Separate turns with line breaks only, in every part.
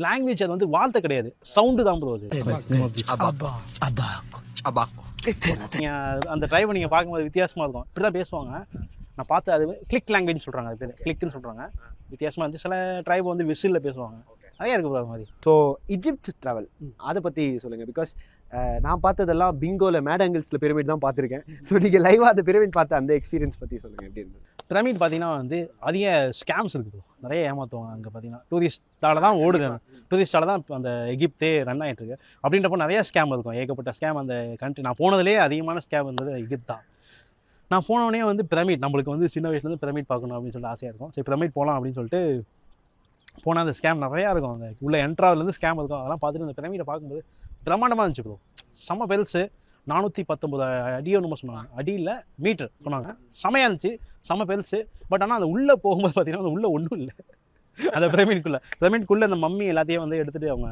Language அது வந்து வார்த்தை கிடையாது, சவுண்டு தான் ப்ரோ அது. அந்த ட்ரைவை நீங்கள் பார்க்கும்போது வித்தியாசமாக இருக்கும், இப்படி தான் பேசுவாங்க. நான் பார்த்து அது கிளிக் லாங்குவேஜ் சொல்கிறாங்க, அது பேர் கிளிக்னு சொல்கிறாங்க. வித்தியாசமாக இருந்துச்சு. சில ட்ரைப் வந்து விசிலில் பேசுவாங்க, நிறையா இருக்குது ப்ரோ அது மாதிரி.
ஸோ இஜிப்ட் ட்ராவல் அதை பற்றி சொல்லுங்கள். பிகாஸ் நான் பார்த்ததெல்லாம் பிங்கோவில் மேடங்கிள்ஸில் பிரமிட் தான் பார்த்துருக்கேன். ஸோ நீங்கள் லைவாக அந்த பிரமிட் பார்த்த அந்த எக்ஸ்பீரியன்ஸ் பற்றி சொல்லுங்கள், எப்படி இருந்தது?
பிரமிட் பார்த்தீங்கன்னா வந்து அதிக ஸ்கேம்ஸ் இருக்குது, நிறைய ஏமாற்றுவாங்க. அங்கே பார்த்தீங்கன்னா டூரிஸ்டால தான் ஓடுது, டூரிஸ்டால தான் அந்த எகிப்தே ரன் ஆகிட்டு இருக்கு. அப்படின்றப்போ நிறைய ஸ்கேம் இருக்கும், ஏகப்பட்ட ஸ்கேம் அந்த கண்ட்ரி. நான் போனதுலேயே அதிகமான ஸ்கேம் இருந்தது எகிப்த் தான். நான் போனவொடனே வந்து பிரமிட், நம்மளுக்கு வந்து சின்ன வயசுலேருந்து பிரமிட் பார்க்கணும் அப்படின்னு சொல்லிட்டு ஆசையாக இருக்கும். சரி பிரமிட் போகலாம் அப்படின்னு சொல்லிட்டு போனால் அந்த ஸ்கேம் நிறையா இருக்கும், அந்த உள்ள என்ட்ராவிலேருந்து ஸ்கேம் இருக்கும். அதெல்லாம் பார்த்துட்டு அந்த பிரமிடை பார்க்கும்போது பிரம்மாண்டமாக இருந்துச்சு ப்ரோ. செம்ம பெருசு, 419 அடியோ நம்ம சொன்னாங்க, அடியில் மீட்டர் சொன்னாங்க. செமையாக இருந்துச்சு, செம்ம பெருசு. பட் ஆனால் அந்த உள்ளே போகும்போது பார்த்தீங்கன்னா அந்த உள்ளே ஒன்றும் இல்லை. அந்த பிரமிட்குள்ளே அந்த மம்மி எல்லாத்தையும் வந்து எடுத்துகிட்டு அவங்க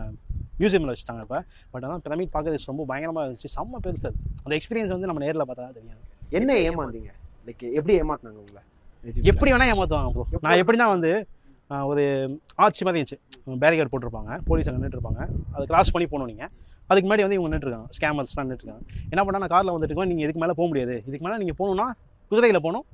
மியூசியமில் வச்சுட்டாங்க இப்போ. பட் ஆனால் பிரமிட் பார்க்கறது ரொம்ப பயங்கரமாக இருந்துச்சு, செம்ம பெருசு. அது அந்த எக்ஸ்பீரியன்ஸ் வந்து நம்ம நேரில் பார்த்தா தான் தெரியாது.
என்ன ஏமாந்தீங்க, லைக் எப்படி ஏமாத்தினாங்க உங்களை?
எப்படி வேணால் ஏமாற்றுவாங்க ப்ரோ. நான் எப்படின்னா வந்து ஒரு ஆட்சி மாதிரி இருந்துச்சு, பேரிகேட் போட்டிருப்பாங்க, போலீஸ் அங்கே நின்றுருப்பாங்க, அதை கிராஸ் பண்ணி போகணும் நீங்கள். அதுக்கு முன்னாடி வந்து இவங்க நின்றுருக்காங்க, ஸ்கேமர்ஸ்லாம் நின்றுருக்காங்க. என்ன பண்ணால் நான் காரில் வந்துட்டு இருக்கோம், நீங்கள் இதுக்கு மேலே போக முடியாது, இதுக்கு மேலே நீங்கள் போகணுன்னா குதிரையில் போகணும்,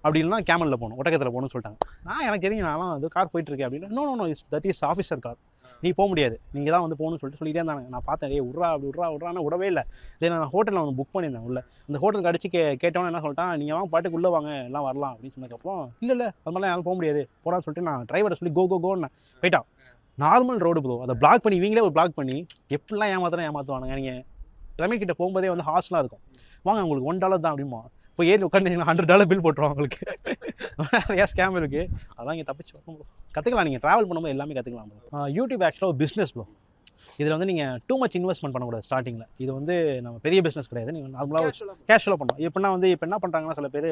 அப்படி இல்லைனா கேமலில் போகணும், ஒட்டகத்தில் போகணும்னு சொல்லிட்டாங்க. எனக்கு தெரியும், நான்லாம் அது கார் போயிட்டுருக்கேன் அப்படின்னு. Know that is officer car, நீ போக முடியாது, நீங்கள் தான் வந்து போகணும்னு சொல்லிட்டே இருந்தாங்க. நான் பார்த்தேன், விட்றா அப்படி விட்றான்னு விடவே இல்லை. இதே நான் ஹோட்டலில் வந்து புக் பண்ணியிருந்தேன் உள்ள. அந்த ஹோட்டலுக்கு அடிச்சு கேட்டவொன்னே என்ன சொல்லிட்டான், நீங்கள் வாங்க பாட்டுக்கு உள்ளே வாங்க எல்லாம் வரலாம் அப்படின்னு சொன்னதுக்கப்புறம் இல்லை அது மாதிரிலாம் யாரும் போக முடியாது போடான்னு சொல்லிட்டு நான் டிரைவரை சொல்லி கோன்னு போயிட்டான். நார்மல் ரோடு ப்ரோ, அதை பிளாக் பண்ணி இவங்களே ஒரு பிளாக் பண்ணி எப்படிலாம் ஏமாற்றுவானுங்க. நீங்கள் பிரமிட் கிட்ட போகும்போதே வந்து ஹாஸ்லாம் இருக்கும், வாங்க உங்களுக்கு $1 தான் அப்படிமா. இப்போ ஏறி உட்காந்து $100 பில் போட்டுருவோம் உங்களுக்கு. நிறையா ஸ்கேம் இருக்குது, அதெல்லாம் இங்கே தப்பிச்சு வரணும். கற்றுக்கலாம், நீங்கள் ட்ராவல் பண்ணும்போது எல்லாமே கற்றுக்கலாம் ப்ரோ. யூடியூப் ஆக்சுவலாக ஒரு பிஸ்னஸ் ப்ரோ. இதில் வந்து நீங்கள் டூ மச் இன்வெஸ்ட்மெண்ட் பண்ணக்கூடாது ஸ்டார்டிங்கில். இது வந்து நம்ம பெரிய பிஸ்னஸ் கிடையாது, நீங்கள் நார்மலாக கேஷுவலாக பண்ணணும். எப்படின்னா வந்து இப்போ என்ன பண்ணுறாங்கன்னா சில பேர்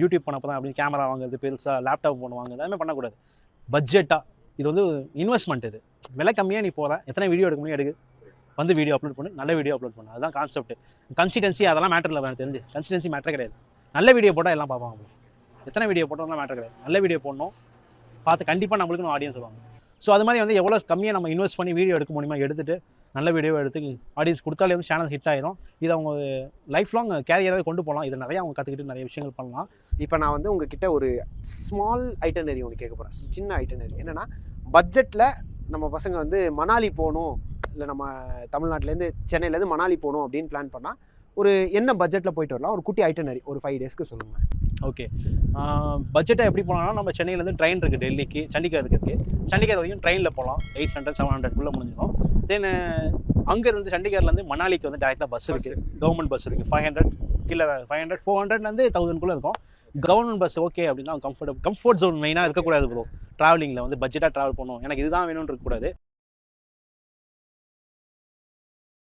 யூடியூப் பண்ணப்போ தான் அப்படின்னு கேமரா வாங்குறது, பெருசாக லேப்டாப் பண்ணுவாங்க, எல்லாமே பண்ணக்கூடாது. பட்ஜெட்டாக இது வந்து இன்வெஸ்ட்மெண்ட், இது விலை கம்மியாக நீ போகிற, எத்தனை வீடியோ எடுக்க முடியும் எடுக்கு, வந்து வீடியோ அப்லோட் பண்ணு, நல்ல வீடியோ அப்லோட் பண்ணு, அதுதான் கான்செப்ட். கன்சிஸ்டன்சி அதெல்லாம் மேட்டர் இல்லை, எனக்கு தெரிஞ்சு கன்சிஸ்டன்சி மேட்டர் கிடையாது. நல்ல வீடியோ போட்டால் எல்லாம் பார்ப்பாங்க, எத்தனை வீடியோ போட்டோம்னா மேட்டர் கிடையாது. நல்ல வீடியோ போடணும், பார்த்து கண்டிப்பாக நம்மளுக்கு ஆடியன்ஸ் வருவாங்க. ஸோ அது மாதிரி வந்து எவ்வளோ கம்மியாக நம்ம இன்வெஸ்ட் பண்ணி வீடியோ எடுக்க முடியுமா எடுத்துகிட்டு நல்ல வீடியோ எடுத்து ஆடியன்ஸ் கொடுத்தாலே வந்து சேனல் ஹிட் ஆயிரும். இது அவங்க லைஃப் லாங் கேரியராகவே கொண்டு போகலாம். இதை நிறையா அவங்க கற்றுக்கிட்டு நிறைய விஷயங்கள் பண்ணலாம்.
இப்போ நான் வந்து உங்ககிட்ட ஒரு ஸ்மால் ஐட்டனரி ஒன்று கேட்க போகிறேன், சின்ன ஐட்டனரி. என்னென்னா பட்ஜெட்டில் நம்ம பசங்க வந்து மணாலி போகணும், இல்லை நம்ம தமிழ்நாட்டிலேருந்து சென்னையிலேருந்து மணாலி போகணும் அப்படின்னு பிளான் பண்ணால் ஒரு என்ன பட்ஜெட்டில் போயிட்டு வரலாம், ஒரு குட்டி ஐட்டனரி ஒரு 5 டேஸ்க்கு சொல்லுங்கள்.
ஓகே, பட்ஜெட்டை எப்படி போகலாம்னா நம்ம சென்னையிலேருந்து ட்ரெயின் இருக்குது, டெல்லிக்கு சண்டிகர் இருக்குது. சண்டிகர் வரைக்கும் ட்ரெயினில் போகலாம், 800-700 முடிஞ்சிடும். தென் அங்கேருந்து சண்டிகர்லேருந்து மணாலிக்கு வந்து டேரெக்டாக பஸ் இருக்குது, கவர்மெண்ட் பஸ் இருக்குது. 500 கீழே 500 400 1000 இருக்கும். கவர்மெண்ட் பஸ் ஓகே அப்படின்னா கம்ஃபர்ட் ஜோன் மெயினாக இருக்கக்கூடாது ப்ரோ. ட்ராவலிங்கில் வந்து பட்ஜெட்டாக ட்ராவல் பண்ணணும், எனக்கு இதுதான் வேணும்னு இருக்கக்கூடாது.